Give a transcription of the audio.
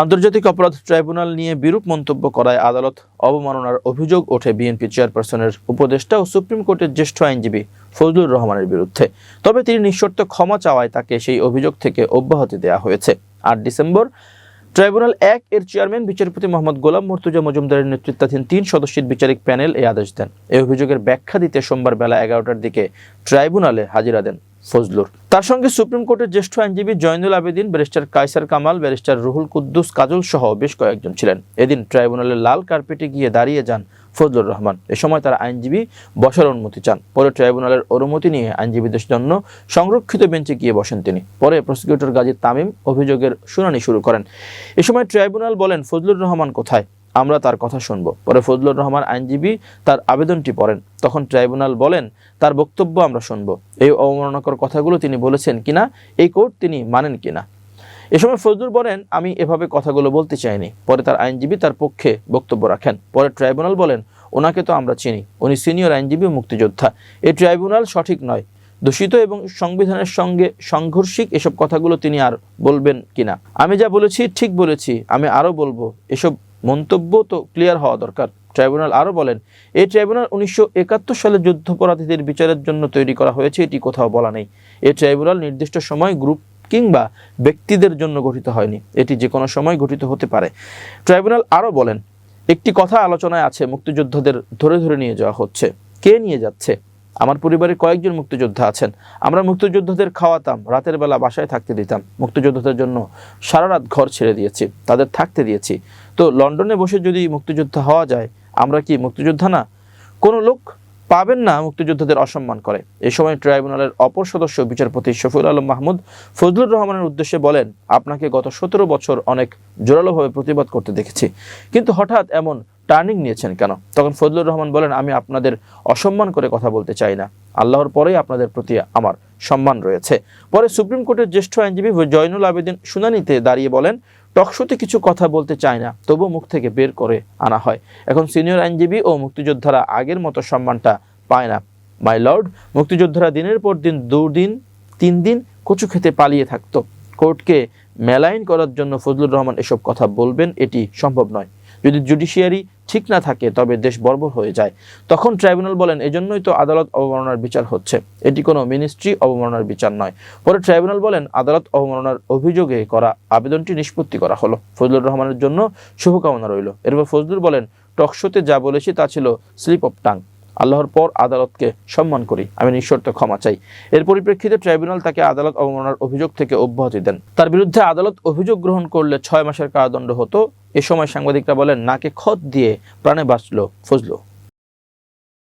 আন্তর্জাতিক অপরাধ ট্রাইব্যুনাল নিয়ে বিরূপ মন্তব্য করায় আদালত অবমাননার অভিযোগ ওঠে বিএনপি চেয়ারপারসনের উপদেষ্টা ও সুপ্রিম কোর্টের জ্যেষ্ঠ আইনজীবী ফজলুর রহমানের বিরুদ্ধে। তবে তিনি নিঃশর্ত ক্ষমা চাওয়ায় তাকে সেই অভিযোগ থেকে অব্যাহতি দেওয়া হয়েছে। ৮ ডিসেম্বর ট্রাইব্যুনাল ১ এর চেয়ারম্যান বিচারপতি মোহাম্মদ গোলাম মুর্তজা মজুমদারের নেতৃত্বাধীন ৩ সদস্যের বিচারিক প্যানেল এই আদেশ দেন। এই অভিযোগের ব্যাখ্যা দিতে সোমবার বেলা ১১টার দিকে ট্রাইব্যুনালে হাজিরা দেন ফজলুর। তার সঙ্গে সুপ্রিম কোর্টের জ্যেষ্ঠ আইনজীবী জয়নুল আবেদিন, ব্যারিস্টার কায়সার কামাল, ব্যারিস্টার রুহুল কুদ্দুস কাজল সহ বেশ কয়েকজন ছিলেন। এদিন ট্রাইব্যুনালের লাল কার্পেটে গিয়ে দাঁড়িয়ে যান ফজলুর রহমান। এ সময় তার আইনজীবী বসার অনুমতি চান। পরে ট্রাইব্যুনালের অনুমতি নিয়ে আইনজীবীদের জন্য সংরক্ষিত বেঞ্চে গিয়ে বসেন তিনি। পরে প্রসিকিউটর গাজী তামিম অভিযোগের শুনানি শুরু করেন। এ সময় ট্রাইব্যুনাল বলেন, ফজলুর রহমান কোথায়, আমরা তার কথা শুনব। পরে ফজলুর রহমান আইনজীবী তার আবেদনটি পড়েন। তখন ট্রাইব্যুনাল বলেন, তার বক্তব্য আমরা শুনব। এই অবমাননাকর কথাগুলো তিনি বলেছেন কিনা, এই কোর্ট তিনি মানেন কিনা। এ সময় ফজলুর বলেন, আমি এভাবে কথাগুলো বলতে চাইনি। পরে তার আইনজীবী তার পক্ষে বক্তব্য রাখেন। পরে ট্রাইব্যুনাল বলেন, ওনাকে তো আমরা চিনি, উনি সিনিয়র আইনজীবী ও মুক্তিযোদ্ধা। এই ট্রাইব্যুনাল সঠিক নয়, দূষিত এবং সংবিধানের সঙ্গে সাংঘর্ষিক এসব কথাগুলো তিনি আর বলবেন কিনা। আমি যা বলেছি ঠিক বলেছি, আমি আরও বলবো। এসব মন্তব্য তো ক্লিয়ার হওয়া দরকার। ট্রাইব্যুনাল আরও বলেন, এই ট্রাইব্যুনাল 1971 সালে যুদ্ধাপরাধীদের বিচারের জন্য তৈরি করা হয়েছে, এটি কোথাও বলা নেই। এই ট্রাইব্যুনাল নির্দিষ্ট সময়, গ্রুপ কিংবা ব্যক্তিদের জন্য গঠিত হয়নি, এটি যে কোনো সময় গঠিত হতে পারে। ট্রাইব্যুনাল আরও বলেন, একটি কথা আলোচনায় আছে, মুক্তিযোদ্ধাদের ধরে ধরে নিয়ে যাওয়া হচ্ছে। কে নিয়ে যাচ্ছে? আমার পরিবারে কয়েকজন মুক্তিযোদ্ধা আছেন। আমরা মুক্তিযোদ্ধাদের খাওয়াতাম, রাতের বেলা বাসায় থাকতে দিতাম। মুক্তিযোদ্ধাদের জন্য সারা রাত ঘর ছেড়ে দিয়েছি, তাদের থাকতে দিয়েছি। তো লন্ডনে বসে যদি মুক্তিযোদ্ধা হওয়া যায়, আমরা কি মুক্তিযোদ্ধা না? কোনো লোক পাবেন না মুক্তিযোদ্ধাদের অসম্মান করে। এই সময় ট্রাইব্যুনালের অপর সদস্য বিচারপতি শফিউল আলম মাহমুদ ফজলুর রহমানের উদ্দেশ্যে বলেন, আপনাকে গত 17 বছর অনেক জোরালোভাবে প্রতিবাদ করতে দেখেছি, কিন্তু হঠাৎ এমন টার্নিং নিয়েছেন কেন? তখন ফজলুর রহমান বলেন, আমি আপনাদের অসম্মান করে কথা বলতে চাই না। আল্লাহর পরেই আপনাদের প্রতি আমার সম্মান রয়েছে। পরে সুপ্রিম কোর্টের জ্যেষ্ঠ আইনজীবী জয়নুল আবেদিন শুনানিতে দাঁড়িয়ে বলেন, টকশোতে কিছু কথা বলতে চায় না, তবুও মুখ থেকে বের করে আনা হয়। এখন সিনিয়র আইনজীবী ও মুক্তিযোদ্ধারা আগের মতো সম্মানটা পায় না। মাই লর্ড, মুক্তিযোদ্ধারা দিনের পর দিন 2 দিন 3 দিন কচু খেতে পালিয়ে থাকতো। কোর্টকে মেলাইন করার জন্য ফজলুর রহমান এসব কথা বলবেন, এটি সম্ভব নয়। যদি জুডিশিয়ারি ঠিক না থাকে তবে দেশ বর্বর হয়ে যায়। তখন ট্রাইব্যুনাল বলেন, এজন্যই তো আদালত অবমাননার বিচার হচ্ছে, এটি কোনো মিনিস্ট্রি অবমাননার বিচার নয়। পরে ট্রাইব্যুনাল বলেন, আদালত অবমাননার অভিযোগে করা আবেদনটি নিষ্পত্তি করা হলো। ফজলুর রহমানের জন্য শুভকামনা রইল। এরপর ফজলুর বলেন, টকশোতে যা বলেছি তা ছিল স্লিপ অফ টাং। আল্লাহর পর আদালতকে সম্মান করি, আমি নিঃশর্ত ক্ষমা চাই। এর পরিপ্রেক্ষিতে ট্রাইব্যুনাল তাকে আদালত অবমাননার অভিযোগ থেকে অব্যাহতি দেন। তার বিরুদ্ধে আদালত অভিযোগ গ্রহণ করলে 6 মাসের কারাদণ্ড হতো। এ সময় সাংবাদিকরা বলেন, নাকে খত দিয়ে প্রাণে বাঁচল ফজলু।